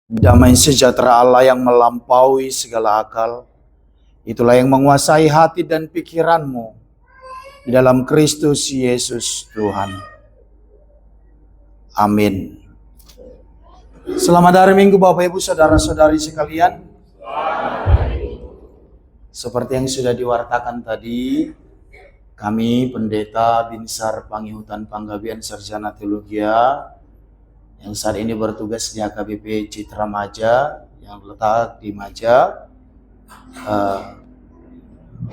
Damai sejahtera Allah yang melampaui segala akal, itulah yang menguasai hati dan pikiranmu di dalam Kristus Yesus Tuhan. Amin. Selamat hari Minggu Bapak Ibu Saudara-saudari sekalian. Seperti yang sudah diwartakan tadi, kami Pendeta Binsar Pangihutan Panggabean Sarjana Teologia yang saat ini bertugas di HKBP Citra Maja yang terletak di Maja.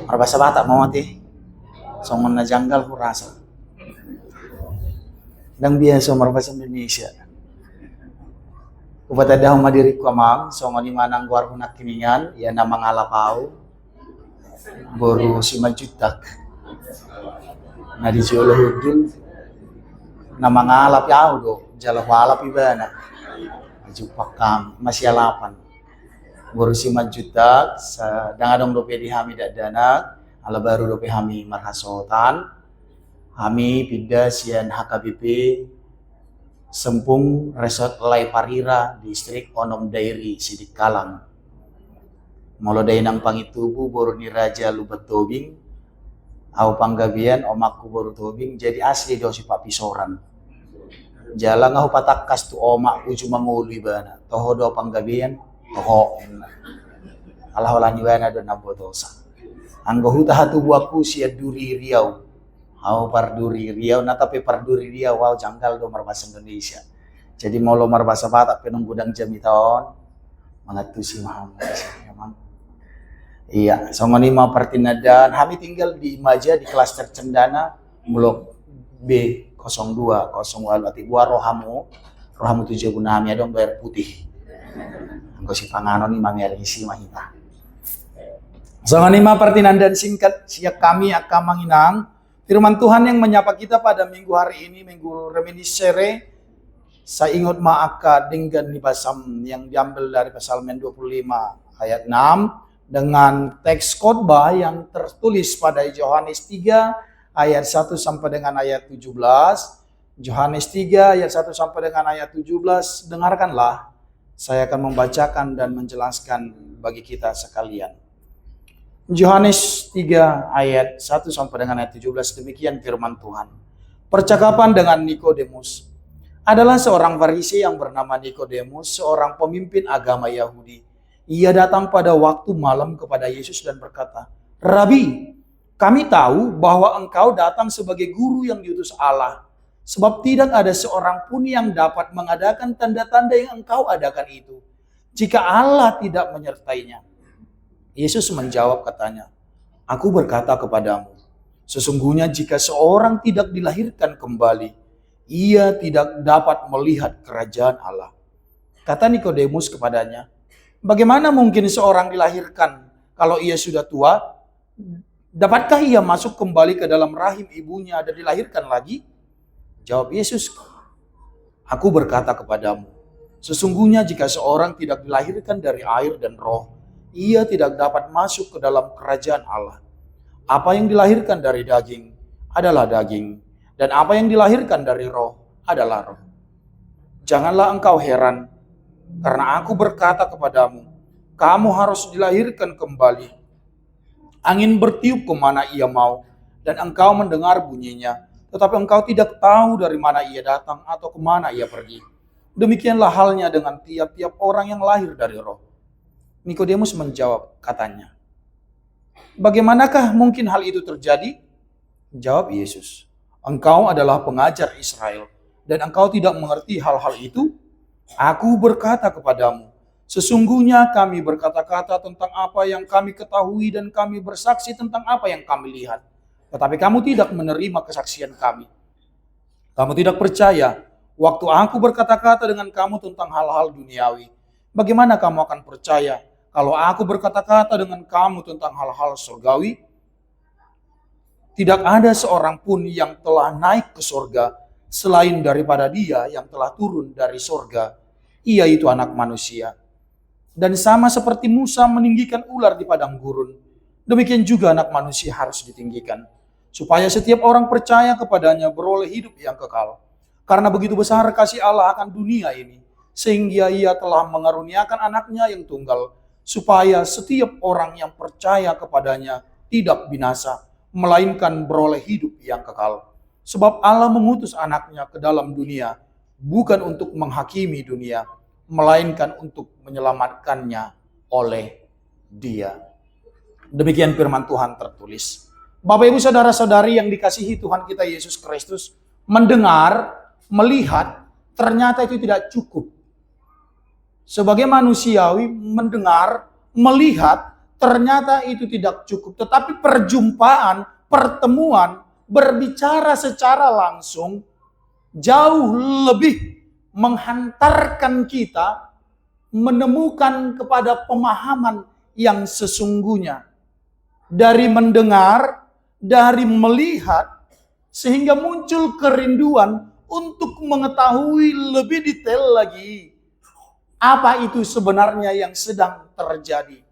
Marbasa Batak mau mati, songon na janggal hurasa. Dan biasa marbasa Indonesia. Kupata dah madiri ko amang, songon imanang guar hunak kiningan, ya namang alapau, boru si majutak. Na di jolo hudul, namang alap yau do. Jalan walap ibana, jupak kam masih alapan. Borusi majutak, dangadong dope di hami danak, ala baru dope hami marhasotan, hami pida sian HKBP Sempung Resort Lai Parira distrik Onom Dairi Sidik Kalang. Molodai nang pangitubu boru ni Raja Lubat Tobing, au panggabian omakku boru Tobing jadi asli dosi papisoran. Jalan aku patakkas tu omak uju mangului bana toho do panggabian toho Allah walani bana do nabotosa anggo huta hatu buaku sia duri riau au par duri riau na tapi par duri riau wow janggal do marbasa Indonesia jadi molo marbasa Batak penung gudang jami taon mangatusi Muhammad memang iya songoni ma partinadan kami tinggal di Maja di klaster Cendana blok B 02 ati buah rohamu 7 gunami adong bayar putih angko si panganon ni mami isi mahita sangan lima pertinan dan singkat siap kami akan menginang firman Tuhan yang menyapa kita pada minggu hari ini, minggu reminiscere saya ingat ma'aka dengan nibasam yang diambil dari pasal 25 ayat 6 dengan teks khotbah yang tertulis pada Yohanes 3 ayat 1 sampai dengan ayat 17. Yohanes 3 ayat 1 sampai dengan ayat 17. Dengarkanlah, saya akan membacakan dan menjelaskan bagi kita sekalian. Yohanes 3 ayat 1 sampai dengan ayat 17, demikian firman Tuhan. Percakapan dengan Nikodemus. Adalah seorang Farisi yang bernama Nikodemus, seorang pemimpin agama Yahudi. Ia datang pada waktu malam kepada Yesus dan berkata, "Rabi, kami tahu bahwa engkau datang sebagai guru yang diutus Allah. Sebab tidak ada seorang pun yang dapat mengadakan tanda-tanda yang engkau adakan itu, jika Allah tidak menyertainya." Yesus menjawab katanya, "Aku berkata kepadamu, sesungguhnya jika seorang tidak dilahirkan kembali, ia tidak dapat melihat kerajaan Allah." Kata Nikodemus kepadanya, "Bagaimana mungkin seorang dilahirkan kalau ia sudah tua? Dapatkah ia masuk kembali ke dalam rahim ibunya dan dilahirkan lagi?" Jawab Yesus, "Aku berkata kepadamu, sesungguhnya jika seorang tidak dilahirkan dari air dan roh, ia tidak dapat masuk ke dalam kerajaan Allah. Apa yang dilahirkan dari daging adalah daging, dan apa yang dilahirkan dari roh adalah roh. Janganlah engkau heran, karena aku berkata kepadamu, kamu harus dilahirkan kembali. Angin bertiup kemana ia mau, dan engkau mendengar bunyinya, tetapi engkau tidak tahu dari mana ia datang atau kemana ia pergi. Demikianlah halnya dengan tiap-tiap orang yang lahir dari roh." Nikodemus menjawab, katanya, "Bagaimanakah mungkin hal itu terjadi?" Jawab Yesus, "Engkau adalah pengajar Israel, dan engkau tidak mengerti hal-hal itu? Aku berkata kepadamu, sesungguhnya kami berkata-kata tentang apa yang kami ketahui dan kami bersaksi tentang apa yang kami lihat. Tetapi kamu tidak menerima kesaksian kami. Kamu tidak percaya waktu aku berkata-kata dengan kamu tentang hal-hal duniawi. Bagaimana kamu akan percaya kalau aku berkata-kata dengan kamu tentang hal-hal surgawi? Tidak ada seorang pun yang telah naik ke surga selain daripada Dia yang telah turun dari surga, yaitu Anak Manusia. Dan sama seperti Musa meninggikan ular di padang gurun, demikian juga Anak Manusia harus ditinggikan, supaya setiap orang percaya kepadanya beroleh hidup yang kekal. Karena begitu besar kasih Allah akan dunia ini, sehingga ia telah mengaruniakan anaknya yang tunggal, supaya setiap orang yang percaya kepadanya tidak binasa, melainkan beroleh hidup yang kekal. Sebab Allah mengutus anaknya ke dalam dunia, bukan untuk menghakimi dunia, melainkan untuk menyelamatkannya oleh Dia. Demikian firman Tuhan tertulis. Bapak Ibu saudara-saudari yang dikasihi Tuhan kita Yesus Kristus, mendengar, melihat, ternyata itu tidak cukup. Sebagai manusiawi, mendengar, melihat, ternyata itu tidak cukup. Tetapi perjumpaan, pertemuan, berbicara secara langsung, jauh lebih menghantarkan kita menemukan kepada pemahaman yang sesungguhnya. Dari mendengar, dari melihat, sehingga muncul kerinduan untuk mengetahui lebih detail lagi apa itu sebenarnya yang sedang terjadi.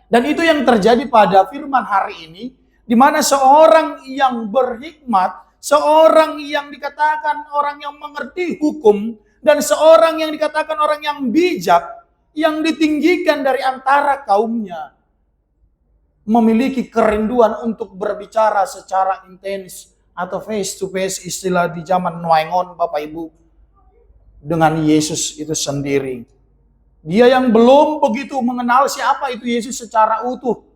Dan itu yang terjadi pada firman hari ini, di mana seorang yang berhikmat, seorang yang dikatakan orang yang mengerti hukum, dan seorang yang dikatakan orang yang bijak, yang ditinggikan dari antara kaumnya, memiliki kerinduan untuk berbicara secara intens atau face to face, istilah di zaman Noengon Bapak Ibu, dengan Yesus itu sendiri. Dia yang belum begitu mengenal siapa itu Yesus secara utuh,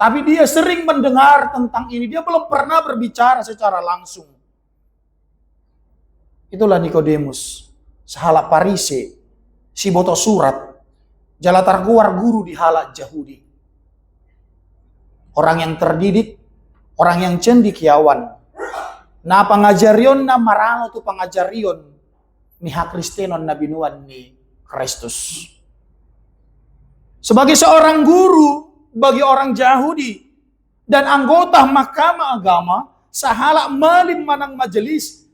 tapi dia sering mendengar tentang ini. Dia belum pernah berbicara secara langsung. Itulah Nikodemus, sahala Parise, si boto surat, jalatar guar guru di halak Yahudi. Orang yang terdidik, orang yang cendikiawan. Nah pangajarion na marano tu pangajarion ni hakristenon na binuan ni Kristus. Sebagai seorang guru bagi orang Yahudi dan anggota mahkamah agama, sahala malim manang majelis,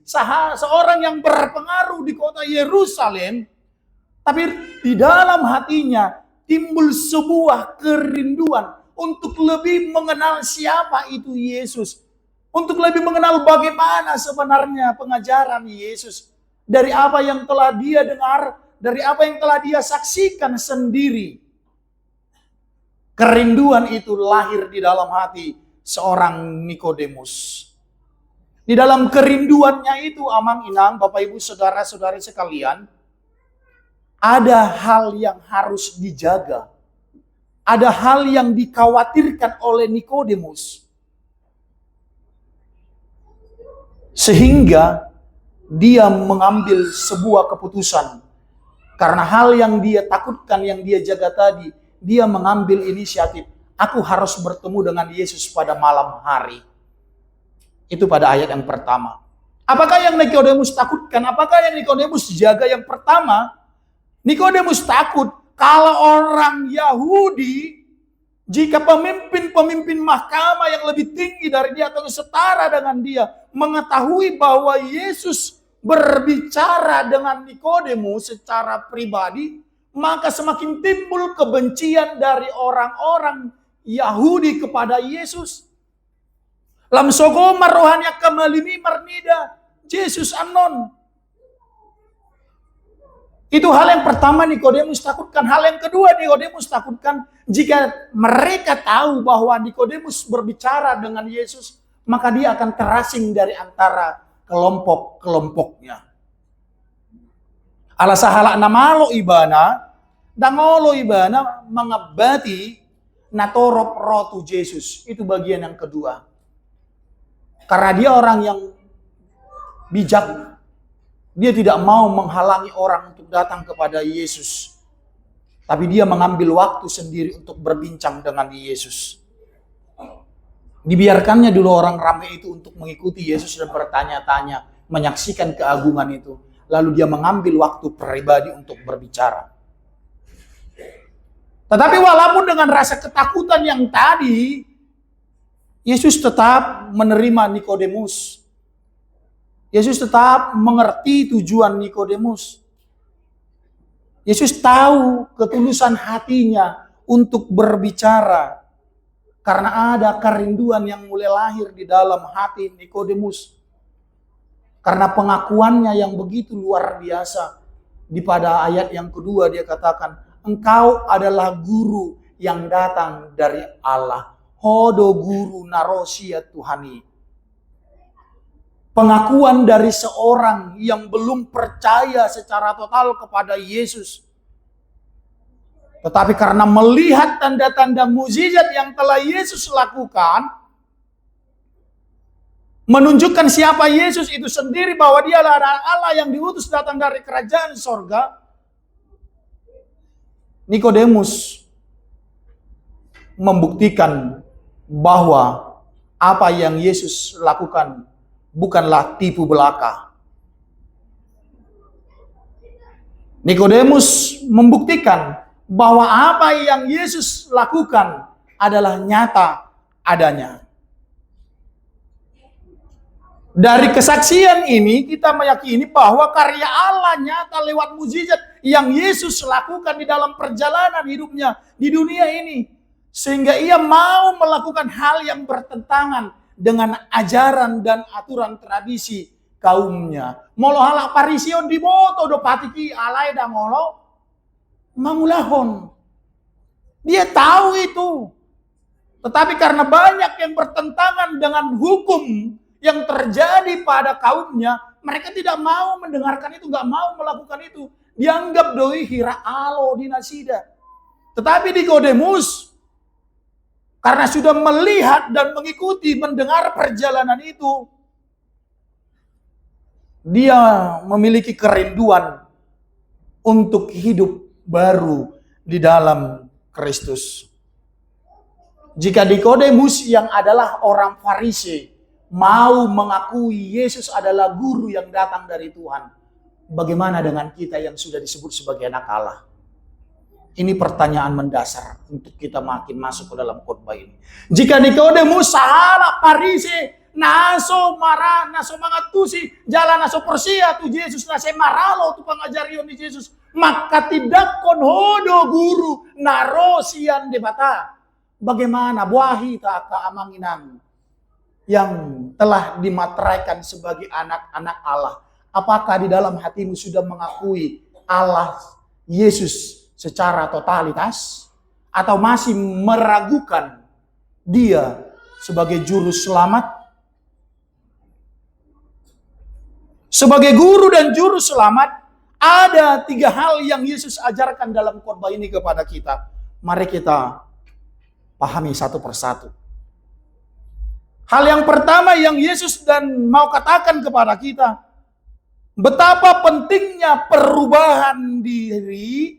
seorang yang berpengaruh di kota Yerusalem, tapi di dalam hatinya timbul sebuah kerinduan untuk lebih mengenal siapa itu Yesus. Untuk lebih mengenal bagaimana sebenarnya pengajaran Yesus. Dari apa yang telah dia dengar, dari apa yang telah dia saksikan sendiri. Kerinduan itu lahir di dalam hati seorang Nikodemus. Di dalam kerinduannya itu, amang inang, Bapak Ibu saudara-saudari sekalian, ada hal yang harus dijaga. Ada hal yang dikhawatirkan oleh Nikodemus. Sehingga dia mengambil sebuah keputusan. Karena hal yang dia takutkan, yang dia jaga tadi, dia mengambil inisiatif. Aku harus bertemu dengan Yesus pada malam hari. Itu pada ayat yang pertama. Apakah yang Nikodemus takutkan? Apakah yang Nikodemus jaga? Yang pertama, Nikodemus takut kalau orang Yahudi, jika pemimpin-pemimpin mahkamah yang lebih tinggi dari dia atau setara dengan dia mengetahui bahwa Yesus berbicara dengan Nikodemus secara pribadi, maka semakin timbul kebencian dari orang-orang Yahudi kepada Yesus. Lam sogoma rohania kamalimi marnida Yesus anon. Itu hal yang pertama Nikodemus takutkan. Hal yang kedua Nikodemus takutkan, jika mereka tahu bahwa Nikodemus berbicara dengan Yesus, maka dia akan terasing dari antara kelompok-kelompoknya. Alasahala namalo ibana, dangolo ibana mengabati natorop rotu Yesus. Itu bagian yang kedua. Karena dia orang yang bijak, dia tidak mau menghalangi orang untuk datang kepada Yesus. Tapi dia mengambil waktu sendiri untuk berbincang dengan Yesus. Dibiarkannya dulu orang ramai itu untuk mengikuti Yesus dan bertanya-tanya, menyaksikan keagungan itu. Lalu dia mengambil waktu pribadi untuk berbicara. Tetapi walaupun dengan rasa ketakutan yang tadi, Yesus tetap menerima Nikodemus. Yesus tetap mengerti tujuan Nikodemus. Yesus tahu ketulusan hatinya untuk berbicara. Karena ada kerinduan yang mulai lahir di dalam hati Nikodemus. Karena pengakuannya yang begitu luar biasa. Di pada ayat yang kedua dia katakan, engkau adalah guru yang datang dari Allah. Hodo guru narosia Tuhani. Pengakuan dari seorang yang belum percaya secara total kepada Yesus. Tetapi karena melihat tanda-tanda mukjizat yang telah Yesus lakukan, menunjukkan siapa Yesus itu sendiri, bahwa dia adalah Allah yang diutus datang dari kerajaan sorga, Nikodemus membuktikan bahwa apa yang Yesus lakukan bukanlah tipu belaka. Nikodemus membuktikan bahwa apa yang Yesus lakukan adalah nyata adanya. Dari kesaksian ini kita meyakini bahwa karya Allah nyata lewat mukjizat yang Yesus lakukan di dalam perjalanan hidupnya di dunia ini. Sehingga ia mau melakukan hal yang bertentangan dengan ajaran dan aturan tradisi kaumnya. Molo halak parision di moto do patiki alai da ngolo mangulahon. Dia tahu itu. Tetapi karena banyak yang bertentangan dengan hukum yang terjadi pada kaumnya, mereka tidak mau mendengarkan itu, nggak mau melakukan itu. Dianggap doi hira alo dinasida. Tetapi Nikodemus, karena sudah melihat dan mengikuti, mendengar perjalanan itu, dia memiliki kerinduan untuk hidup baru di dalam Kristus. Jika Nikodemus yang adalah orang Farisi mau mengakui Yesus adalah guru yang datang dari Tuhan, bagaimana dengan kita yang sudah disebut sebagai anak Allah? Ini pertanyaan mendasar untuk kita makin masuk ke dalam khotbah ini. Jika Nikodemus salah Farisi, naso marah, naso mangatusi, jalan naso persia tu Yesus nase maralo tu pengajarion di Yesus, maka tidak konhodo guru narosian debata. Bagaimana buahi tak keamanginan yang telah dimateraikan sebagai anak-anak Allah? Apakah di dalam hatimu sudah mengakui Allah Yesus secara totalitas, atau masih meragukan Dia sebagai juru selamat? Sebagai guru dan juru selamat, ada 3 hal yang Yesus ajarkan dalam khotbah ini kepada kita. Mari kita pahami satu persatu. Hal yang pertama yang Yesus dan mau katakan kepada kita, betapa pentingnya perubahan diri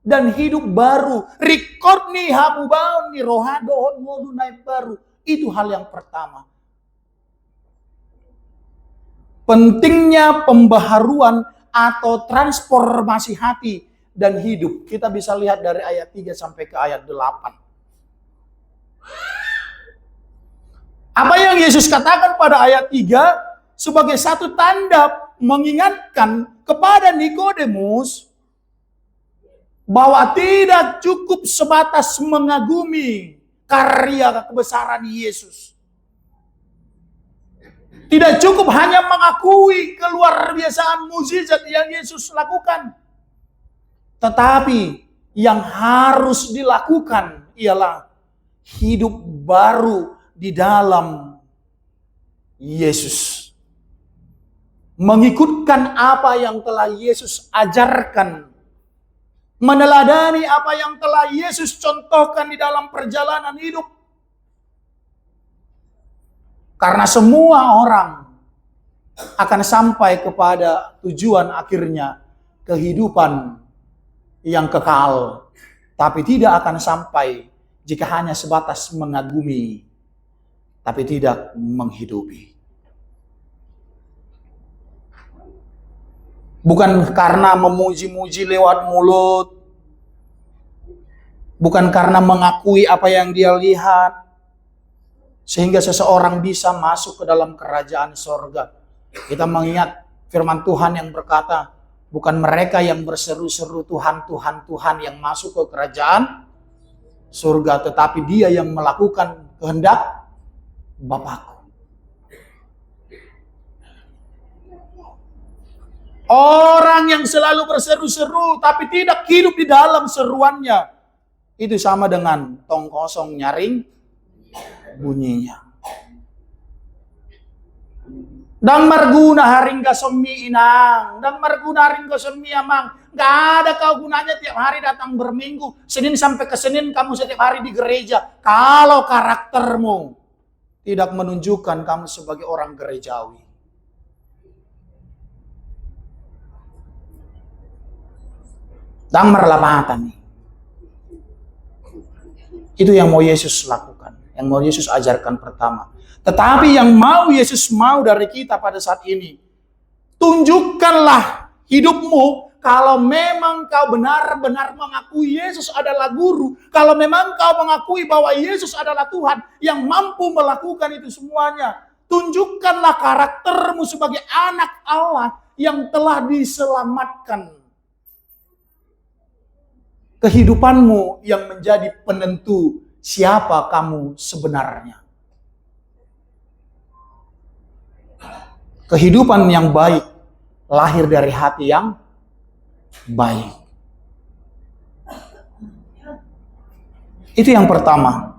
dan hidup baru. Record nih habubaun nih rohadohon modu naik baru. Itu hal yang pertama. Pentingnya pembaharuan atau transformasi hati dan hidup. Kita bisa lihat dari ayat 3 sampai ke ayat 8. Apa yang Yesus katakan pada ayat 3 sebagai satu tanda mengingatkan kepada Nikodemus bahwa tidak cukup sebatas mengagumi karya kebesaran Yesus. Tidak cukup hanya mengakui keluar biasaan mukjizat yang Yesus lakukan. Tetapi yang harus dilakukan ialah hidup baru di dalam Yesus. Mengikutkan apa yang telah Yesus ajarkan. Meneladani apa yang telah Yesus contohkan di dalam perjalanan hidup. Karena semua orang akan sampai kepada tujuan akhirnya, kehidupan yang kekal. Tapi tidak akan sampai jika hanya sebatas mengagumi, tapi tidak menghidupi. Bukan karena memuji-muji lewat mulut. Bukan karena mengakui apa yang dia lihat. Sehingga seseorang bisa masuk ke dalam kerajaan sorga. Kita mengingat firman Tuhan yang berkata, bukan mereka yang berseru-seru Tuhan, Tuhan, Tuhan yang masuk ke kerajaan surga, tetapi dia yang melakukan kehendak Bapakku. Orang yang selalu berseru-seru tapi tidak hidup di dalam seruannya, itu sama dengan tong kosong nyaring bunyinya. Dang marguna haring gasomi inang, dang marguna haring gasomi amang. Gak ada kau gunanya tiap hari datang berminggu, Senin sampai ke Senin kamu setiap hari di gereja. Kalau karaktermu tidak menunjukkan kamu sebagai orang gerejawi. Dang merlapatan nih. Itu yang mau Yesus lakukan, yang mau Yesus ajarkan pertama. Tetapi yang mau Yesus mau dari kita pada saat ini, tunjukkanlah hidupmu kalau memang kau benar-benar mengakui Yesus adalah guru, kalau memang kau mengakui bahwa Yesus adalah Tuhan yang mampu melakukan itu semuanya. Tunjukkanlah karaktermu sebagai anak Allah yang telah diselamatkan. Kehidupanmu yang menjadi penentu siapa kamu sebenarnya. Kehidupan yang baik lahir dari hati yang baik. Itu yang pertama.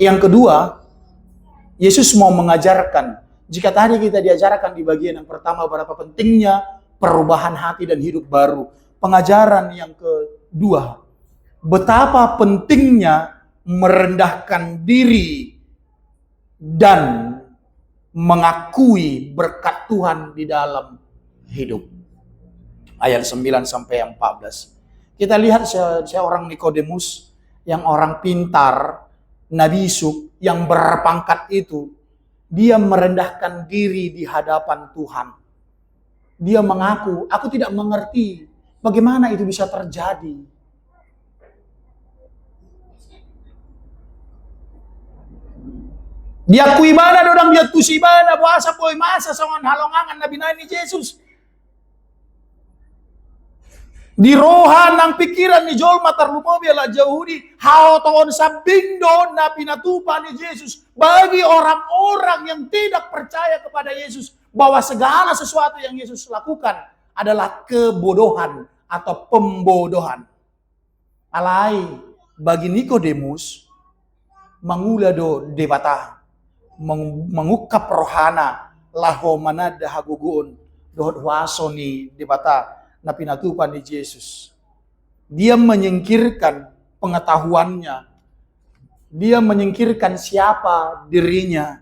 Yang kedua, Yesus mau mengajarkan, jika tadi kita diajarkan di bagian yang pertama berapa pentingnya perubahan hati dan hidup baru. Pengajaran yang kedua, betapa pentingnya merendahkan diri dan mengakui berkat Tuhan di dalam hidup. Ayat 9 sampai 14. Kita lihat seorang Nikodemus yang orang pintar, Nabi Yusuf yang berpangkat itu, dia merendahkan diri di hadapan Tuhan. Dia mengaku, aku tidak mengerti bagaimana itu bisa terjadi. Diakui mana dorang dia tusi mana puasa boy masa songan halongangan Nabi Nabi Yesus. Di rohan nang pikiran ni jol matar lupa biala jauhi hao toon sabindo Nabi natupa ni Yesus bagi orang-orang yang tidak percaya kepada Yesus bahwa segala sesuatu yang Yesus lakukan adalah kebodohan atau pembodohan. Alai bagi Nikodemus mangulado debata mengukap rohana laho manada hagugun dohot wasoni debata na pinatupan ni Yesus. Dia menyingkirkan pengetahuannya. Dia menyingkirkan siapa dirinya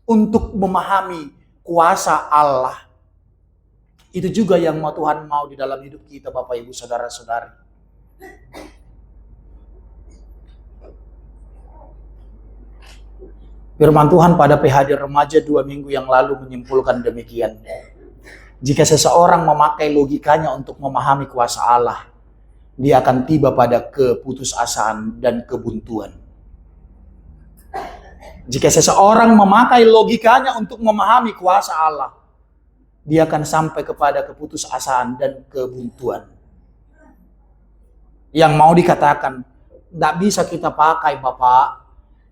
untuk memahami kuasa Allah. Itu juga yang Tuhan mau di dalam hidup kita Bapak Ibu Saudara-saudari. Firman Tuhan pada PHD Remaja 2 minggu yang lalu menyimpulkan demikian. Jika seseorang memakai logikanya untuk memahami kuasa Allah, dia akan tiba pada keputusasaan dan kebuntuan. Jika seseorang memakai logikanya untuk memahami kuasa Allah, dia akan sampai kepada keputusasaan dan kebuntuan. Yang mau dikatakan, tidak bisa kita pakai Bapak,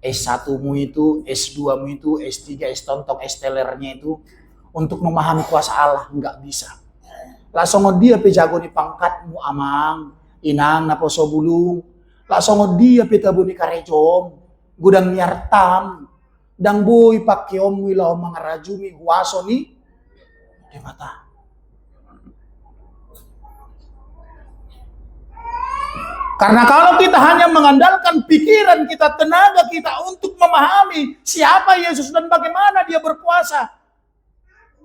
S1-mu itu, S2-mu itu, S3, S-tontong, S-telernya itu untuk memahami kuasa Allah. Enggak bisa. Langsung dia pejago di pangkatmu amang, inang naposo bulung. Langsung dia petabu di karejom, gudang nyartam, dang boy pakyom wilau mangarajumi huaso ni di mata. Karena kalau kita hanya mengandalkan pikiran kita, tenaga kita untuk memahami siapa Yesus dan bagaimana dia berkuasa,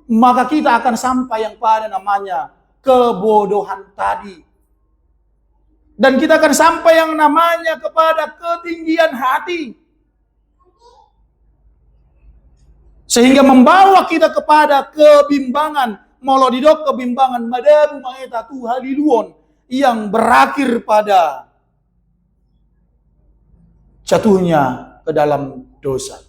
maka kita akan sampai yang pada namanya kebodohan tadi. Dan kita akan sampai yang namanya kepada ketinggian hati. Sehingga membawa kita kepada kebimbangan. Molodidok kebimbangan madabu maeta tuhaliluon. Yang berakhir pada jatuhnya ke dalam dosa.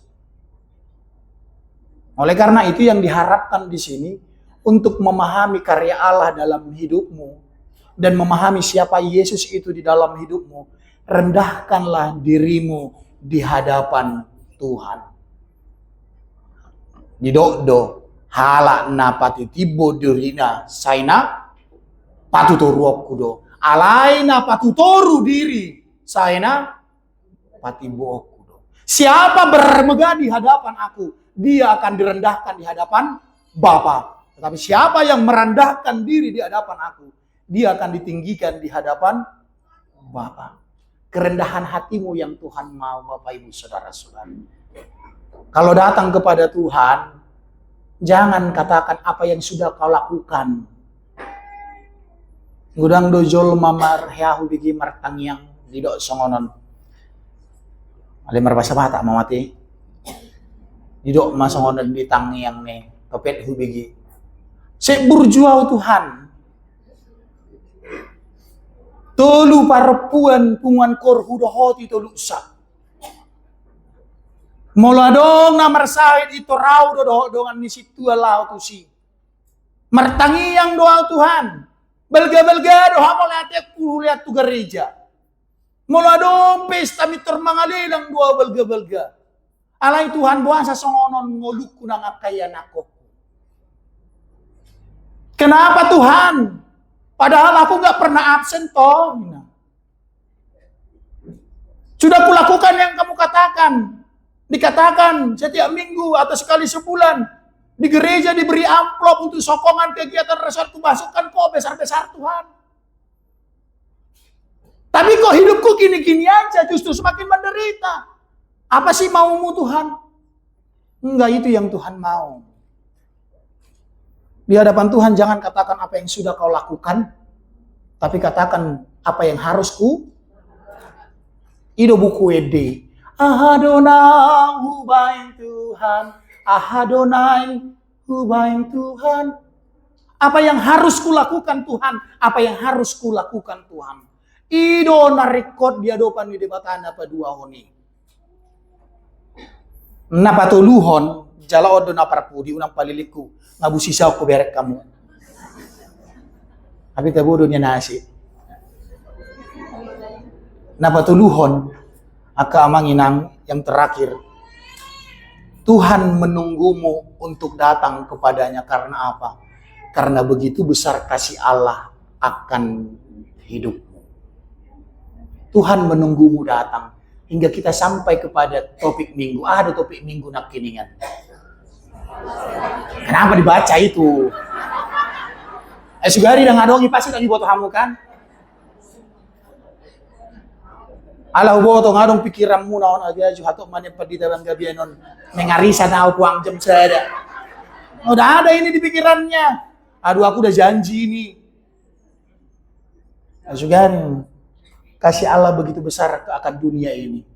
Oleh karena itu yang diharapkan di sini untuk memahami karya Allah dalam hidupmu dan memahami siapa Yesus itu di dalam hidupmu, rendahkanlah dirimu di hadapan Tuhan. Didokdo Hala na pati tibo dirina saina patutoru kudo. Alai na patutoru diri saina patibo kudo. Siapa bermegah di hadapan aku, dia akan direndahkan di hadapan Bapa. Tetapi siapa yang merendahkan diri di hadapan aku, dia akan ditinggikan di hadapan Bapa. Kerendahan hatimu yang Tuhan mau, Bapak Ibu Saudara-saudara. Kalau datang kepada Tuhan, jangan katakan apa yang sudah kau lakukan. Gudang dojol mamar heahu bigi martangyang didok songonon. Ale marbasa bata mamati. Didok masongonon di tangyang ne kepet hu bigi. Sek burjuau Tuhan. Tolu parpuan pungan kor hudohoti tolu sa. Moladong na marsahid ito raw doongan ni situ alau tu si. Martangi yang doa Tuhan. Belga-belga doa mo lihat tu gereja. Moladong pesta mitor mangalilang doa belga-belga. Alay Tuhan buasa songonon ngoluk kunang akayan ako. Kenapa Tuhan? Padahal aku nggak pernah absen toh. Sudah kulakukan yang kamu katakan. Dikatakan setiap minggu atau sekali sebulan di gereja diberi amplop untuk sokongan kegiatan resort masukkan kok besar-besar Tuhan. Tapi kok hidupku gini-gini aja justru semakin menderita. Apa sih maumu Tuhan? Enggak, itu yang Tuhan mau. Di hadapan Tuhan jangan katakan apa yang sudah kau lakukan, tapi katakan apa yang harus ku. Ido buku ede. Ahadonai hubain Tuhan, Ahadonai hubain Tuhan. Apa yang harus kulakukan Tuhan? Apa yang harus kulakukan Tuhan? Ido narikot dia dopan di debatan apa dua honi. Napatuluhon jala odo naparpudi unang paliliku ngabusi siya ko berek kamu. Tapi kabodo niya nasi. Napatuluhon aka amanginang yang terakhir. Tuhan menunggumu untuk datang kepadanya karena apa? Karena begitu besar kasih Allah akan hidupmu. Tuhan menunggumu datang hingga kita sampai kepada topik minggu. Ada topik minggu nak kiningan. Kenapa dibaca itu? Sugari dan ngadongi pasti lagi buat kamu kan? Alah boto ngadong pikiranmu naon aja hatok man yang padi dalam gabianon mengarisa na puang jam sada. Udah ada ini di pikirannya. Aduh aku udah janji ini. Sugari, kasih Allah begitu besar akan dunia ini.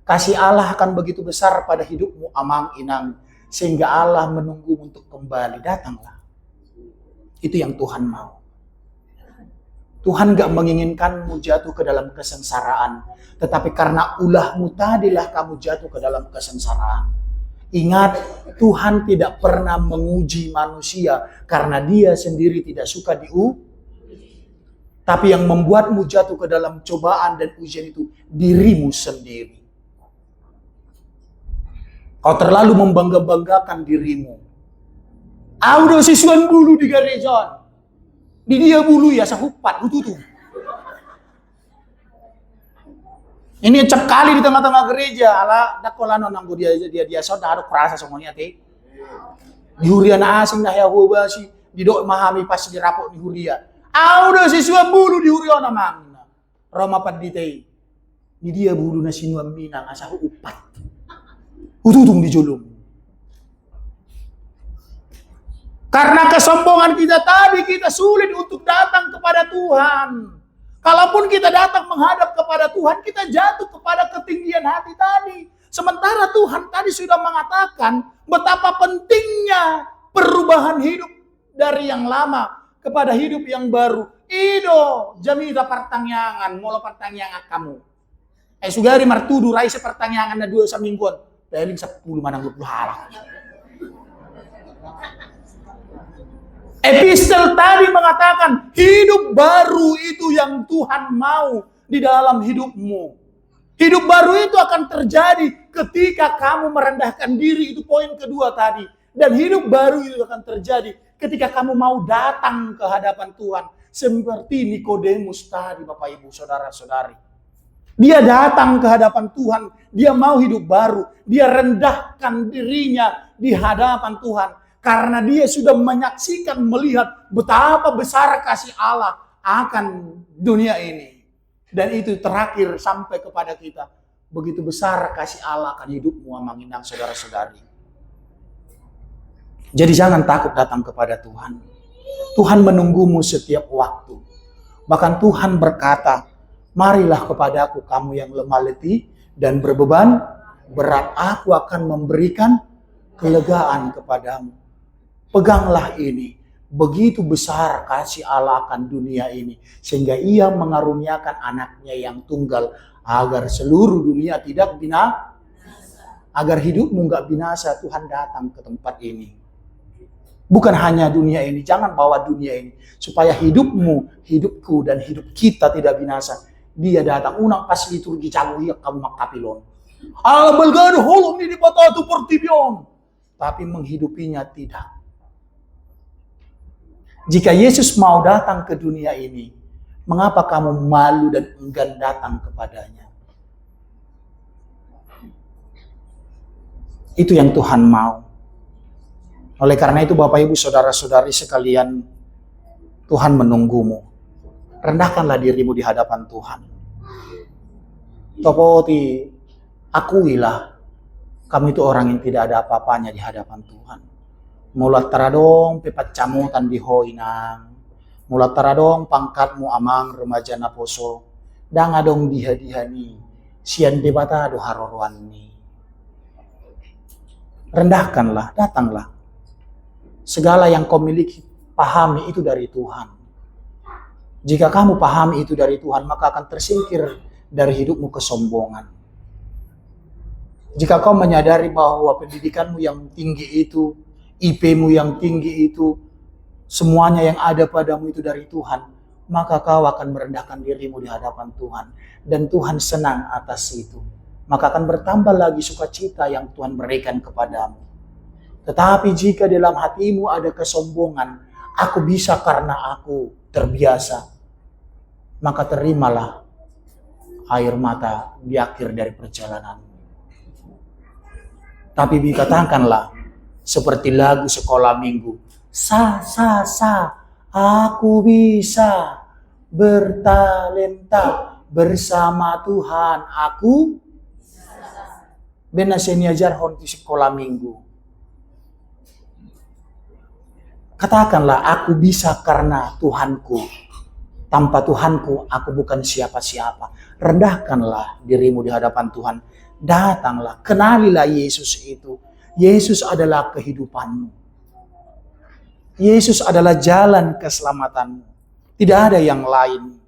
Kasih Allah akan begitu besar pada hidupmu amang inang sehingga Allah menunggu untuk kembali. Datanglah. Itu yang Tuhan mau. Tuhan gak menginginkanmu jatuh ke dalam kesengsaraan. Tetapi karena ulahmu tadilah kamu jatuh ke dalam kesengsaraan. Ingat, Tuhan tidak pernah menguji manusia karena dia sendiri tidak suka tapi yang membuatmu jatuh ke dalam cobaan dan ujian itu dirimu sendiri. Kau terlalu membangga-banggakan dirimu. Audo siswan bulu di gereja. Di dia bulu ya sahupat hututu. Ini cep kali di tengah-tengah gereja. Ala dakolano nanggo dia saudara kerasa semuanya teh. Di huriana asing nah Yahova si didok memahami pas dirapok di huria. Audo siswa bulu di huriana mangna. Roma paditei. Di dia bulu na sinuam minang asa upat. Hututung di julung. Karena kesombongan kita tadi, kita sulit untuk datang kepada Tuhan. Kalaupun kita datang menghadap kepada Tuhan, kita jatuh kepada ketinggian hati tadi. Sementara Tuhan tadi sudah mengatakan betapa pentingnya perubahan hidup dari yang lama kepada hidup yang baru. Ido, jamita pertangyangan, molo pertangyangan kamu. Sugari martudu raisa pertangyangan na 2 sa mingguan. Dahil 10 manang 20 halak. Epistel tadi mengatakan hidup baru itu yang Tuhan mau di dalam hidupmu. Hidup baru itu akan terjadi ketika kamu merendahkan diri. Itu poin kedua tadi. Dan hidup baru itu akan terjadi ketika kamu mau datang ke hadapan Tuhan. Seperti Nikodemus tadi, Bapak Ibu, Saudara-saudari. Dia datang ke hadapan Tuhan, dia mau hidup baru, dia rendahkan dirinya di hadapan Tuhan. Karena dia sudah menyaksikan, melihat betapa besar kasih Allah akan dunia ini. Dan itu terakhir sampai kepada kita. Begitu besar kasih Allah akan hidupmu, Amanginang, saudara-saudari. Jadi jangan takut datang kepada Tuhan. Tuhan menunggumu setiap waktu. Bahkan Tuhan berkata, marilah kepadaku kamu yang lemah letih dan berbeban berat. Aku akan memberikan kelegaan kepadamu. Peganglah ini. Begitu besar kasih Allah akan dunia ini. Sehingga ia mengaruniakan anaknya yang tunggal. Agar seluruh dunia tidak binasa. Agar hidupmu gak binasa, Tuhan datang ke tempat ini. Bukan hanya dunia ini, jangan bawa dunia ini. Supaya hidupmu, hidupku, dan hidup kita tidak binasa. Dia datang, unang pas liturgi caguhiak kamu makapilon. Alam belgado holom ni di patatu portibion. Tapi menghidupinya tidak. Jika Yesus mau datang ke dunia ini, mengapa kamu malu dan enggan datang kepadanya? Itu yang Tuhan mau. Oleh karena itu Bapak Ibu Saudara-saudari sekalian, Tuhan menunggumu. Rendahkanlah dirimu di hadapan Tuhan. Topoti, akuilah kamu itu orang yang tidak ada apa-apanya di hadapan Tuhan. Mulat taradong pepat camutan di hoinang. Mulat taradong pangkatmu amang remaja naposo. Dangadong dihadihani. Sian debata do harorwani. Rendahkanlah, datanglah. Segala yang kau miliki, pahami itu dari Tuhan. Jika kamu pahami itu dari Tuhan, maka akan tersingkir dari hidupmu kesombongan. Jika kau menyadari bahwa pendidikanmu yang tinggi itu, IP-mu yang tinggi itu, semuanya yang ada padamu itu dari Tuhan, maka kau akan merendahkan dirimu di hadapan Tuhan. Dan Tuhan senang atas itu. Maka akan bertambah lagi sukacita yang Tuhan berikan kepadamu. Tetapi jika dalam hatimu ada kesombongan, aku bisa karena aku terbiasa, maka terimalah air mata di akhir dari perjalanan. Tapi dikatakanlah seperti lagu sekolah minggu, sa, aku bisa bertalenta bersama Tuhan, aku benasenya jarhon di sekolah minggu. Katakanlah, aku bisa karena Tuhanku. Tanpa Tuhanku, aku bukan siapa-siapa. Rendahkanlah dirimu di hadapan Tuhan. Datanglah, kenalilah Yesus itu. Yesus adalah kehidupanmu. Yesus adalah jalan keselamatanmu. Tidak ada yang lain.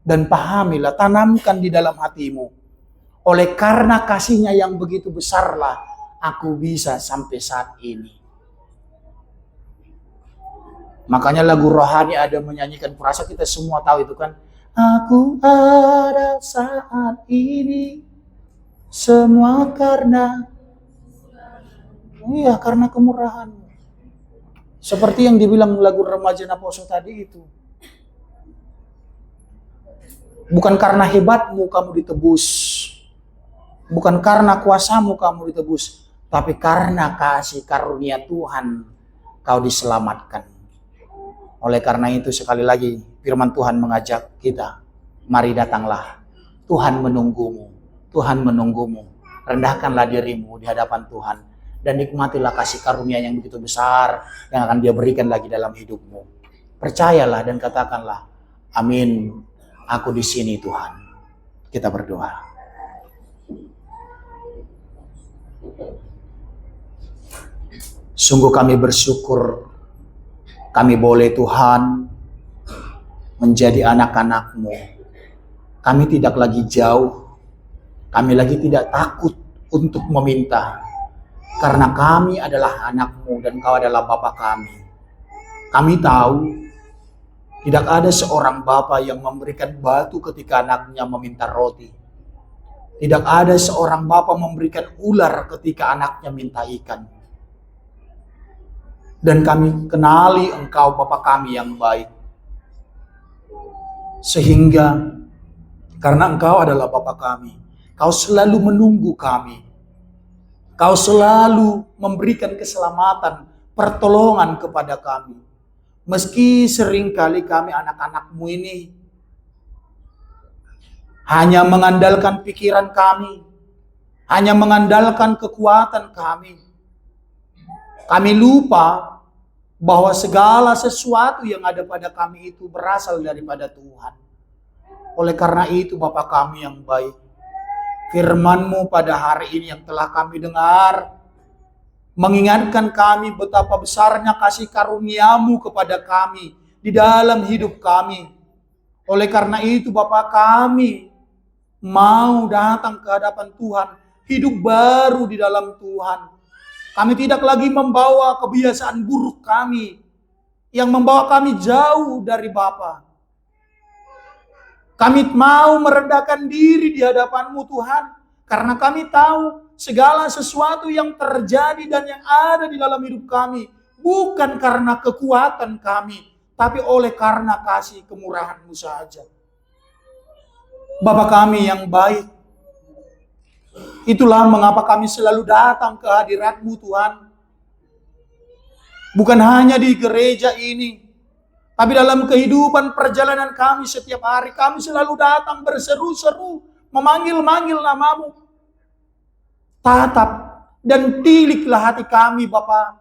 Dan pahamilah, tanamkan di dalam hatimu. Oleh karena kasih-Nya yang begitu besarlah, aku bisa sampai saat ini. Makanya lagu rohani ada menyanyikan, kurasa kita semua tahu itu kan. Aku ada saat ini, semua karena kemurahan. Seperti yang dibilang lagu remaja Naposo tadi itu. Bukan karena hebatmu kamu ditebus. Bukan karena kuasamu kamu ditebus. Tapi karena kasih karunia Tuhan kau diselamatkan. Oleh karena itu sekali lagi firman Tuhan mengajak kita. Mari datanglah. Tuhan menunggumu. Tuhan menunggumu. Rendahkanlah dirimu di hadapan Tuhan. Dan nikmatilah kasih karunia yang begitu besar yang akan Dia berikan lagi dalam hidupmu. Percayalah dan katakanlah, amin. Aku di sini Tuhan. Kita berdoa. Sungguh kami bersyukur. Kami boleh Tuhan menjadi anak-anak-Mu. Kami tidak lagi jauh. Kami lagi tidak takut untuk meminta. Karena kami adalah anak-Mu dan Kau adalah Bapa kami. Kami tahu tidak ada seorang bapa yang memberikan batu ketika anaknya meminta roti. Tidak ada seorang bapa memberikan ular ketika anaknya minta ikan. Dan kami kenali Engkau Bapa kami yang baik. Sehingga karena Engkau adalah Bapa kami, Kau selalu menunggu kami. Kau selalu memberikan keselamatan, pertolongan kepada kami. Meski seringkali kami anak-anak-Mu ini hanya mengandalkan pikiran kami, hanya mengandalkan kekuatan kami. Kami lupa bahwa segala sesuatu yang ada pada kami itu berasal daripada Tuhan. Oleh karena itu Bapa kami yang baik, firman-Mu pada hari ini yang telah kami dengar, mengingatkan kami betapa besarnya kasih karunia-Mu kepada kami di dalam hidup kami. Oleh karena itu Bapa kami mau datang ke hadapan Tuhan, hidup baru di dalam Tuhan. Kami tidak lagi membawa kebiasaan buruk kami yang membawa kami jauh dari Bapa. Kami mau merendahkan diri di hadapan-Mu Tuhan, karena kami tahu segala sesuatu yang terjadi dan yang ada di dalam hidup kami bukan karena kekuatan kami, tapi oleh karena kasih kemurahan-Mu saja. Bapa kami yang baik, itulah mengapa kami selalu datang ke hadirat-Mu Tuhan. Bukan hanya di gereja ini, tapi dalam kehidupan perjalanan kami setiap hari, kami selalu datang berseru-seru, memanggil-manggil nama-Mu. Tatap dan tiliklah hati kami Bapa.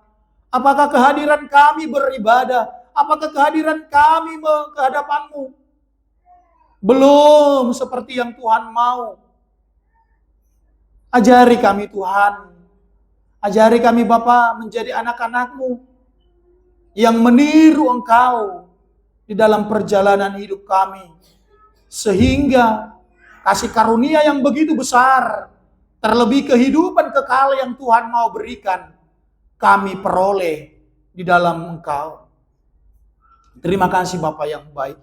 Apakah kehadiran kami beribadah? Apakah kehadiran kami ke hadapan-Mu belum seperti yang Tuhan mau? Ajari kami Tuhan. Ajari kami Bapa menjadi anak-anak-Mu yang meniru Engkau di dalam perjalanan hidup kami. Sehingga kasih karunia yang begitu besar, terlebih kehidupan kekal yang Tuhan mau berikan, kami peroleh di dalam Engkau. Terima kasih Bapa yang baik.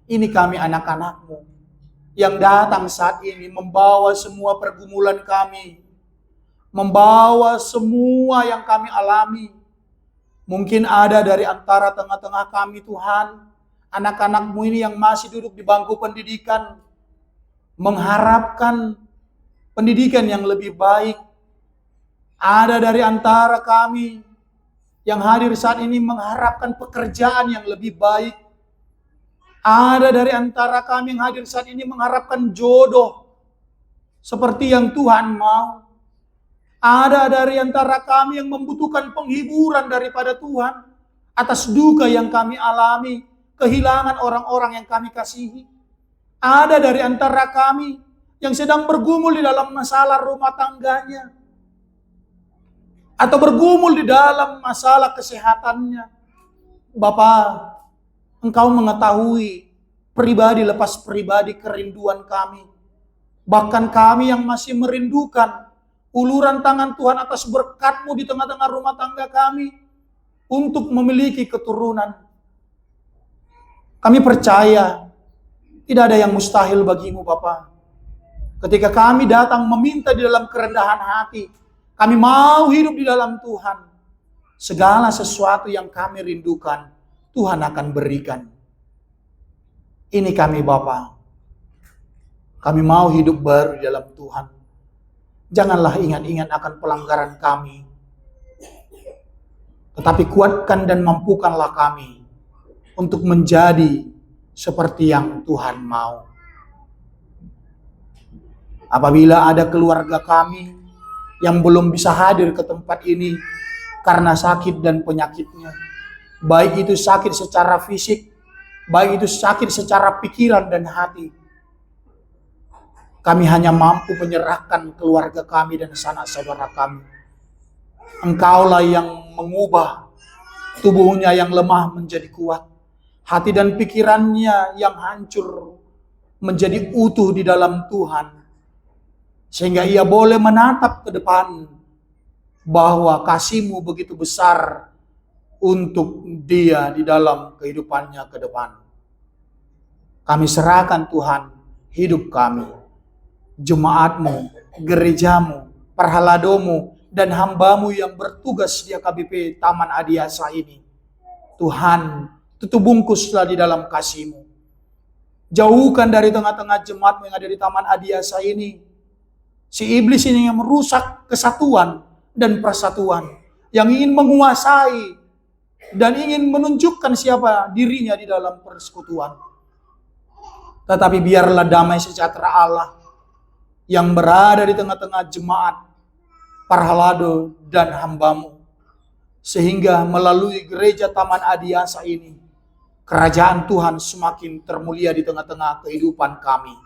Ini kami anak-anak-Mu yang datang saat ini membawa semua pergumulan kami, membawa semua yang kami alami. Mungkin ada dari antara tengah-tengah kami Tuhan, anak-anak-Mu ini yang masih duduk di bangku pendidikan, mengharapkan pendidikan yang lebih baik. Ada dari antara kami yang hadir saat ini mengharapkan pekerjaan yang lebih baik. Ada dari antara kami yang hadir saat ini mengharapkan jodoh seperti yang Tuhan mau. Ada dari antara kami yang membutuhkan penghiburan daripada Tuhan atas duka yang kami alami, kehilangan orang-orang yang kami kasihi. Ada dari antara kami yang sedang bergumul di dalam masalah rumah tangganya, atau bergumul di dalam masalah kesehatannya. Bapa, Engkau mengetahui pribadi lepas pribadi kerinduan kami. Bahkan kami yang masih merindukan uluran tangan Tuhan atas berkat-Mu di tengah-tengah rumah tangga kami untuk memiliki keturunan. Kami percaya tidak ada yang mustahil bagi-Mu Bapa. Ketika kami datang meminta di dalam kerendahan hati, kami mau hidup di dalam Tuhan. Segala sesuatu yang kami rindukan, Tuhan akan berikan. Ini kami Bapa. Kami mau hidup baru di dalam Tuhan. Janganlah ingat-ingat akan pelanggaran kami, tetapi kuatkan dan mampukanlah kami untuk menjadi seperti yang Tuhan mau. Apabila ada keluarga kami yang belum bisa hadir ke tempat ini karena sakit dan penyakitnya, baik itu sakit secara fisik, baik itu sakit secara pikiran dan hati, kami hanya mampu menyerahkan keluarga kami dan sanak saudara kami. Engkaulah yang mengubah tubuhnya yang lemah menjadi kuat, hati dan pikirannya yang hancur menjadi utuh di dalam Tuhan, sehingga ia boleh menatap ke depan bahwa kasih-Mu begitu besar untuk dia di dalam kehidupannya ke depan. Kami serahkan Tuhan hidup kami, jemaat-Mu, gereja-Mu, perhalado-Mu, dan hamba-Mu yang bertugas di AKBP Taman Adiasa ini. Tuhan, tutup bungkuslah di dalam kasih-Mu. Jauhkan dari tengah-tengah jemaat-Mu yang ada di Taman Adiasa ini si iblis ini yang merusak kesatuan dan persatuan, yang ingin menguasai dan ingin menunjukkan siapa dirinya di dalam persekutuan. Tetapi biarlah damai sejahtera Allah yang berada di tengah-tengah jemaat, Parhalado dan hamba-Mu, sehingga melalui gereja Taman Adiasa ini, kerajaan Tuhan semakin termulia di tengah-tengah kehidupan kami.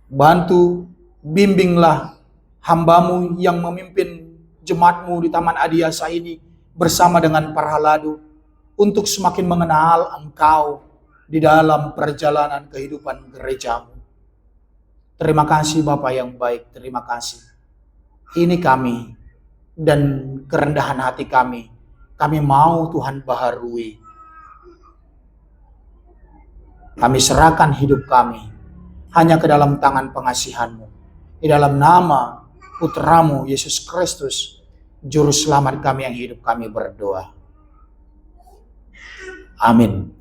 Bantu, bimbinglah hamba-Mu yang memimpin jemaat-Mu di Taman Adiasa ini bersama dengan Parhalado untuk semakin mengenal Engkau di dalam perjalanan kehidupan gereja-Mu. Terima kasih Bapa yang baik, terima kasih. Ini kami dan kerendahan hati kami mau Tuhan baharui. Kami serahkan hidup kami hanya ke dalam tangan pengasihan-Mu. Di dalam nama Putra-Mu Yesus Kristus, Juru Selamat kami yang hidup, kami berdoa. Amin.